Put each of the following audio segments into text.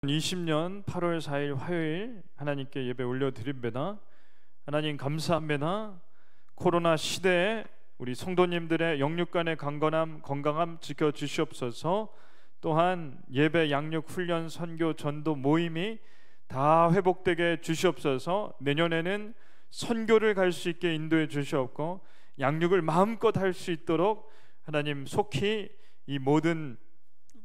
2020년 8월 4일 화요일 하나님께 예배 올려드립니다. 하나님 감사합니다. 코로나 시대에 우리 성도님들의 영육간의 건강함 지켜주시옵소서. 또한 예배, 양육, 훈련, 선교, 전도, 모임이 다 회복되게 주시옵소서. 내년에는 선교를 갈 수 있게 인도해 주시옵고 양육을 마음껏 할 수 있도록 하나님 속히 이 모든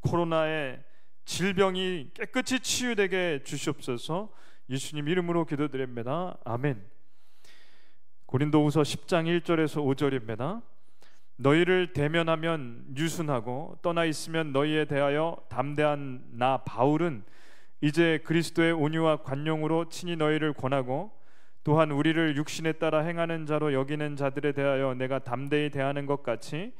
코로나의 질병이 깨끗이 치유되게 주시옵소서. 예수님 이름으로 기도드립니다. 아멘. 고린도후서 10장 1절에서 5절입니다. 너희를 대면하면 유순하고 떠나 있으면 너희에 대하여 담대한 나 바울은 이제 그리스도의 온유와 관용으로 친히 너희를 권하고 또한 우리를 육신에 따라 행하는 자로 여기는 자들에 대하여 내가 담대히 대하는 것 같이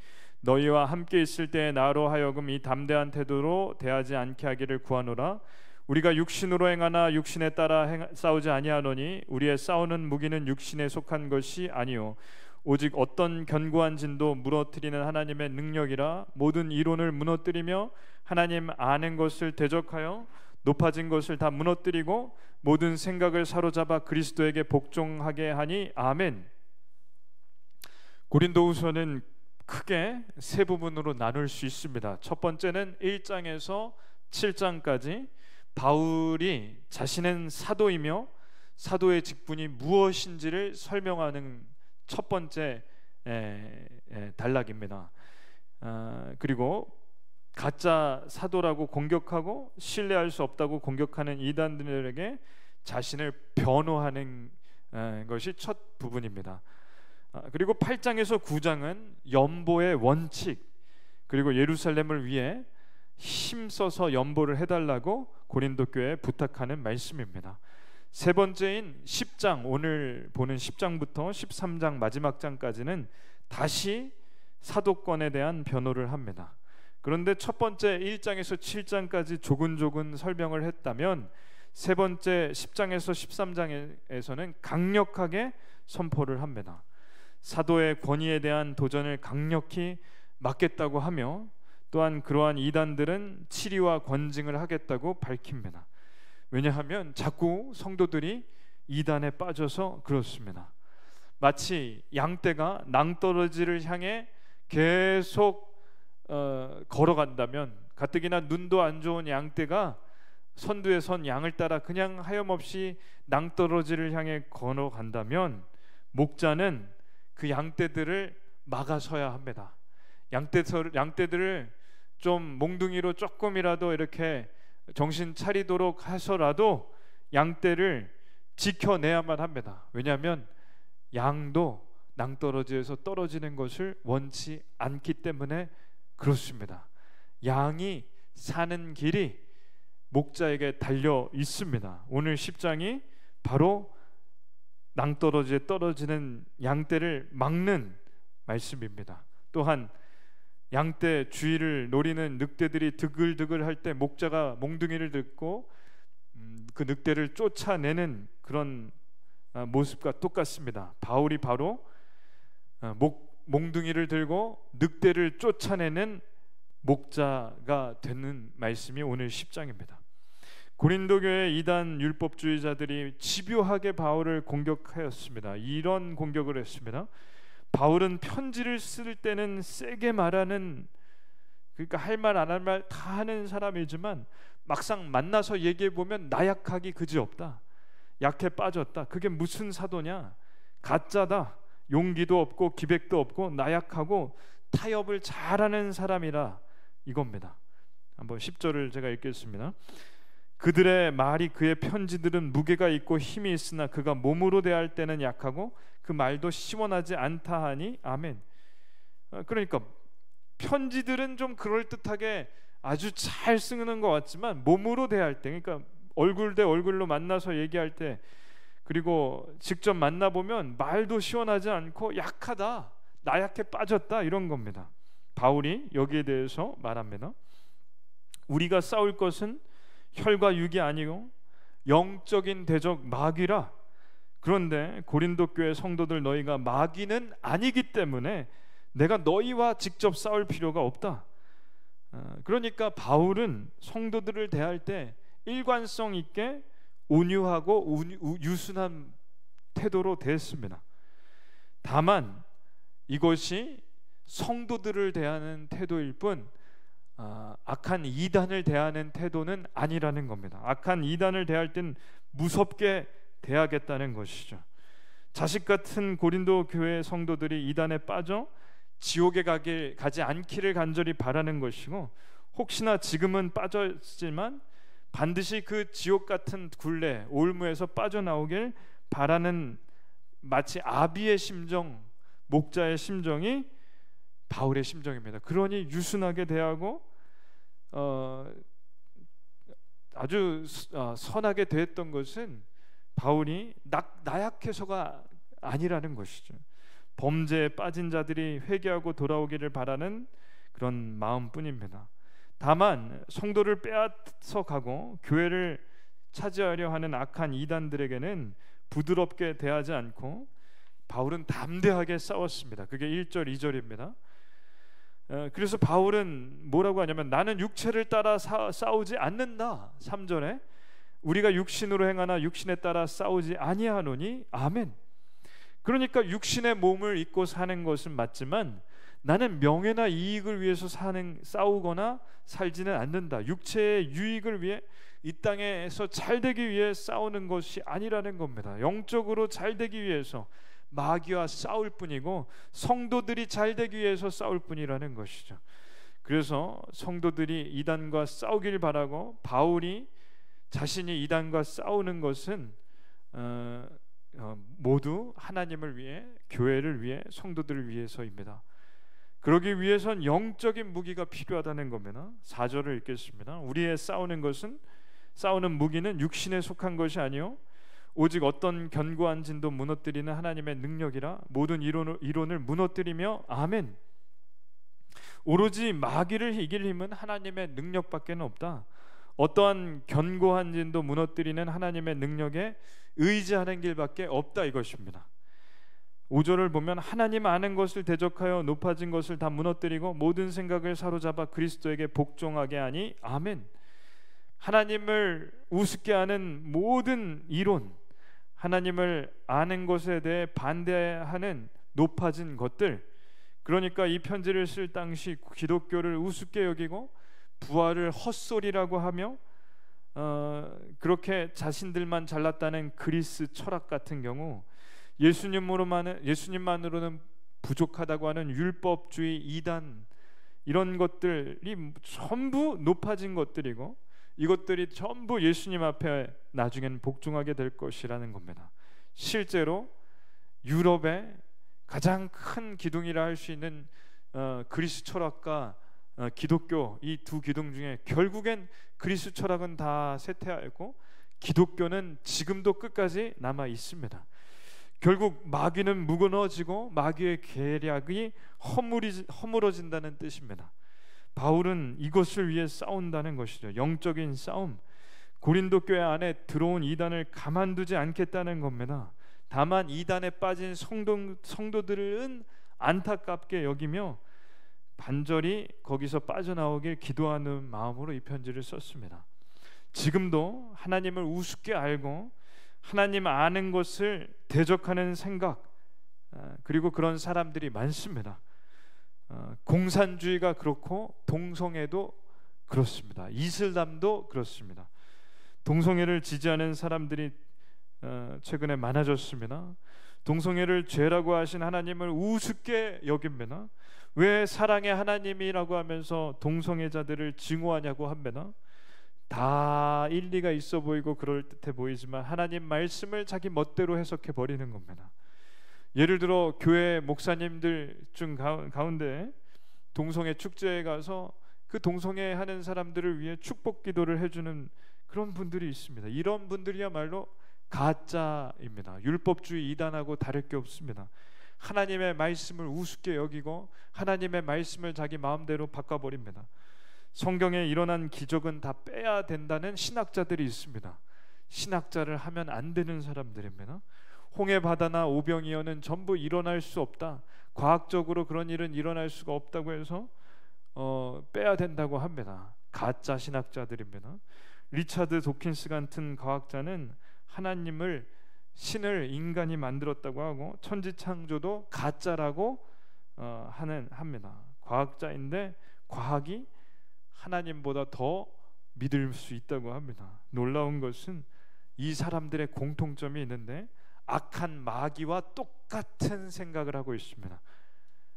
너희와 함께 있을 때에 나로 하여금 이 담대한 태도로 대하지 않게 하기를 구하노라. 우리가 육신으로 행하나 육신에 따라 싸우지 아니하노니 우리의 싸우는 무기는 육신에 속한 것이 아니요 오직 어떤 견고한 진도 무너뜨리는 하나님의 능력이라. 모든 이론을 무너뜨리며 하나님 아는 것을 대적하여 높아진 것을 다 무너뜨리고 모든 생각을 사로잡아 그리스도에게 복종하게 하니. 아멘. 고린도후서는 크게 세 부분으로 나눌 수 있습니다. 첫 번째는 1장에서 7장까지 바울이 자신은 사도이며 사도의 직분이 무엇인지를 설명하는 첫 번째 단락입니다. 그리고 가짜 사도라고 공격하고 신뢰할 수 없다고 공격하는 이단들에게 자신을 변호하는 것이 첫 부분입니다. 그리고 8장에서 9장은 연보의 원칙, 그리고 예루살렘을 위해 힘써서 연보를 해달라고 고린도 교회에 부탁하는 말씀입니다. 세 번째인 10장, 오늘 보는 10장부터 13장 마지막 장까지는 다시 사도권에 대한 변호를 합니다. 그런데 첫 번째 1장에서 7장까지 조근조근 설명을 했다면 세 번째 10장에서 13장에서는 강력하게 선포를 합니다. 사도의 권위에 대한 도전을 강력히 막겠다고 하며 또한 그러한 이단들은 치리와 권징을 하겠다고 밝힙니다. 왜냐하면 자꾸 성도들이 이단에 빠져서 그렇습니다. 마치 양떼가 낭떠러지를 향해 계속 걸어간다면, 가뜩이나 눈도 안 좋은 양떼가 선두에 선 양을 따라 그냥 하염없이 낭떠러지를 향해 걸어간다면 목자는 그 양떼들을 막아서야 합니다. 양떼들을 좀 몽둥이로 조금이라도 이렇게 정신 차리도록 해서라도 양떼를 지켜내야만 합니다. 왜냐하면 양도 낭떠러지에서 떨어지는 것을 원치 않기 때문에 그렇습니다. 양이 사는 길이 목자에게 달려 있습니다. 오늘 10장이 바로 낭떠러지에 떨어지는 양떼를 막는 말씀입니다. 또한 양떼 주위를 노리는 늑대들이 드글드글 할 때 목자가 몽둥이를 들고 그 늑대를 쫓아내는 그런 모습과 똑같습니다. 바울이 바로 몽둥이를 들고 늑대를 쫓아내는 목자가 되는 말씀이 오늘 10장입니다. 고린도 교회 이단 율법주의자들이 집요하게 바울을 공격하였습니다. 이런 공격을 했습니다. 바울은 편지를 쓸 때는 세게 말하는, 그러니까 할 말 안 할 말 다 하는 사람이지만 막상 만나서 얘기해 보면 나약하기 그지없다, 약해 빠졌다, 그게 무슨 사도냐, 가짜다, 용기도 없고 기백도 없고 나약하고 타협을 잘하는 사람이라 이겁니다. 한번 10절을 제가 읽겠습니다. 그들의 말이 그의 편지들은 무게가 있고 힘이 있으나 그가 몸으로 대할 때는 약하고 그 말도 시원하지 않다 하니. 아멘. 그러니까 편지들은 좀 그럴듯하게 아주 잘 쓰는 것 같지만 몸으로 대할 때, 그러니까 얼굴 대 얼굴로 만나서 얘기할 때, 그리고 직접 만나보면 말도 시원하지 않고 약하다, 나약해 빠졌다, 이런 겁니다. 바울이 여기에 대해서 말합니다. 우리가 싸울 것은 혈과 육이 아니고 영적인 대적 마귀라. 그런데 고린도 교회 성도들, 너희가 마귀는 아니기 때문에 내가 너희와 직접 싸울 필요가 없다. 그러니까 바울은 성도들을 대할 때 일관성 있게 온유하고 유순한 태도로 대했습니다. 다만 이것이 성도들을 대하는 태도일 뿐 악한 이단을 대하는 태도는 아니라는 겁니다. 악한 이단을 대할 땐 무섭게 대하겠다는 것이죠. 자식 같은 고린도 교회 성도들이 이단에 빠져 지옥에 가지 않기를 간절히 바라는 것이고, 혹시나 지금은 빠졌지만 반드시 그 지옥 같은 굴레 올무에서 빠져나오길 바라는, 마치 아비의 심정, 목자의 심정이 바울의 심정입니다. 그러니 유순하게 대하고 아주 선하게 대했던 것은 바울이 나약해서가 아니라는 것이죠. 범죄에 빠진 자들이 회개하고 돌아오기를 바라는 그런 마음뿐입니다. 다만 성도를 빼앗아가고 교회를 차지하려 하는 악한 이단들에게는 부드럽게 대하지 않고 바울은 담대하게 싸웠습니다. 그게 1절 2절입니다. 그래서 바울은 뭐라고 하냐면 나는 육체를 따라 싸우지 않는다. 3절에 우리가 육신으로 행하나 육신에 따라 싸우지 아니하노니 아멘. 그러니까 육신의 몸을 입고 사는 것은 맞지만 나는 명예나 이익을 위해서 싸우거나 살지는 않는다. 육체의 유익을 위해 이 땅에서 잘되기 위해 싸우는 것이 아니라는 겁니다. 영적으로 잘되기 위해서 마귀와 싸울 뿐이고 성도들이 잘되기 위해서 싸울 뿐이라는 것이죠. 그래서 성도들이 이단과 싸우길 바라고 바울이 자신이 이단과 싸우는 것은 모두 하나님을 위해, 교회를 위해, 성도들을 위해서입니다. 그러기 위해선 영적인 무기가 필요하다는 겁니다. 4절을 읽겠습니다. 우리의 싸우는 무기는 육신에 속한 것이 아니요 오직 어떤 견고한 진도 무너뜨리는 하나님의 능력이라. 모든 이론을 무너뜨리며 아멘. 오로지 마귀를 이길 힘은 하나님의 능력밖에 없다. 어떠한 견고한 진도 무너뜨리는 하나님의 능력에 의지하는 길밖에 없다 이것입니다. 5절을 보면 하나님 아는 것을 대적하여 높아진 것을 다 무너뜨리고 모든 생각을 사로잡아 그리스도에게 복종하게 하니 아멘. 하나님을 우습게 하는 모든 이론, 하나님을 아는 것에 대해 반대하는 높아진 것들, 그러니까 이 편지를 쓸 당시 기독교를 우습게 여기고 부활을 헛소리라고 하며 그렇게 자신들만 잘났다는 그리스 철학 같은 경우, 예수님만으로는 부족하다고 하는 율법주의 이단, 이런 것들이 전부 높아진 것들이고 이것들이 전부 예수님 앞에 나중에는 복종하게 될 것이라는 겁니다. 실제로 유럽의 가장 큰 기둥이라 할 수 있는 그리스 철학과 기독교, 이 두 기둥 중에 결국엔 그리스 철학은 다 쇠퇴하였고 기독교는 지금도 끝까지 남아 있습니다. 결국 마귀는 무너지고 마귀의 계략이 허물어진다는 뜻입니다. 바울은 이것을 위해 싸운다는 것이죠. 영적인 싸움. 고린도 교회 안에 들어온 이단을 가만두지 않겠다는 겁니다. 다만 이단에 빠진 성도들은 안타깝게 여기며 반절이 거기서 빠져나오길 기도하는 마음으로 이 편지를 썼습니다. 지금도 하나님을 우습게 알고 하나님 아는 것을 대적하는 생각, 그리고 그런 사람들이 많습니다. 공산주의가 그렇고 동성애도 그렇습니다. 이슬람도 그렇습니다. 동성애를 지지하는 사람들이 최근에 많아졌습니다. 동성애를 죄라고 하신 하나님을 우습게 여깁니다. 왜 사랑의 하나님이라고 하면서 동성애자들을 증오하냐고 합니다. 다 일리가 있어 보이고 그럴듯해 보이지만 하나님 말씀을 자기 멋대로 해석해 버리는 겁니다. 예를 들어 교회 목사님들 중 가운데 동성애 축제에 가서 그 동성애 하는 사람들을 위해 축복 기도를 해주는 그런 분들이 있습니다. 이런 분들이야말로 가짜입니다. 율법주의 이단하고 다를 게 없습니다. 하나님의 말씀을 우습게 여기고 하나님의 말씀을 자기 마음대로 바꿔버립니다. 성경에 일어난 기적은 다 빼야 된다는 신학자들이 있습니다. 신학자를 하면 안 되는 사람들입니다. 홍해 바다나 오병이어는 전부 일어날 수 없다. 과학적으로 그런 일은 일어날 수가 없다고 해서 빼야 된다고 합니다. 가짜 신학자들입니다. 리차드 도킨스 같은 과학자는 하나님을 신을 인간이 만들었다고 하고 천지창조도 가짜라고 합니다. 과학자인데 과학이 하나님보다 더 믿을 수 있다고 합니다. 놀라운 것은 이 사람들의 공통점이 있는데 악한 마귀와 똑같은 생각을 하고 있습니다.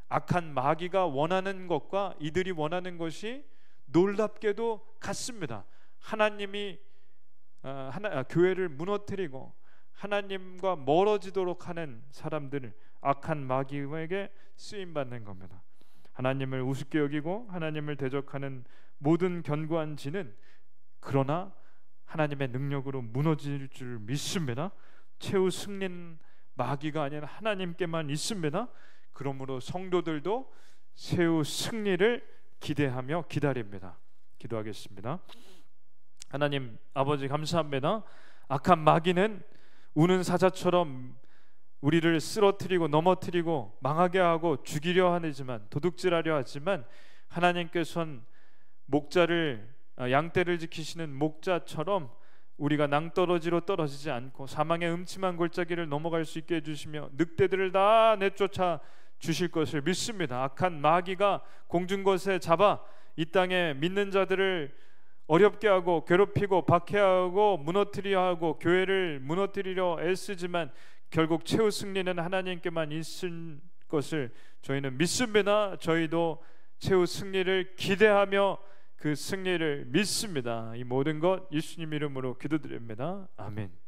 악한 마귀가 원하는 것과 이들이 원하는 것이 놀랍게도 같습니다. 하나님이 교회를 무너뜨리고 하나님과 멀어지도록 하는 사람들을 악한 마귀에게 쓰임받는 겁니다. 하나님을 우습게 여기고 하나님을 대적하는 모든 견고한 진은 그러나 하나님의 능력으로 무너질 줄 믿습니다. 최후 승리는 마귀가 아닌 하나님께만 있습니다. 그러므로 성도들도 최후 승리를 기대하며 기다립니다. 기도하겠습니다. 하나님 아버지 감사합니다. 악한 마귀는 우는 사자처럼 우리를 쓰러뜨리고 넘어뜨리고 망하게 하고 죽이려 하지만 도둑질하려 하지만 하나님께서는 양떼를 지키시는 목자처럼 우리가 낭떠러지로 떨어지지 않고 사망의 음침한 골짜기를 넘어갈 수 있게 해주시며 늑대들을 다 내쫓아 주실 것을 믿습니다. 악한 마귀가 공중것에 잡아 이 땅에 믿는 자들을 어렵게 하고 괴롭히고 박해하고 무너뜨리려 하고 교회를 무너뜨리려 애쓰지만 결국 최후 승리는 하나님께만 있을 것을 저희는 믿습니다. 저희도 최후 승리를 기대하며 그 승리를 믿습니다. 이 모든 것 예수님 이름으로 기도드립니다. 아멘.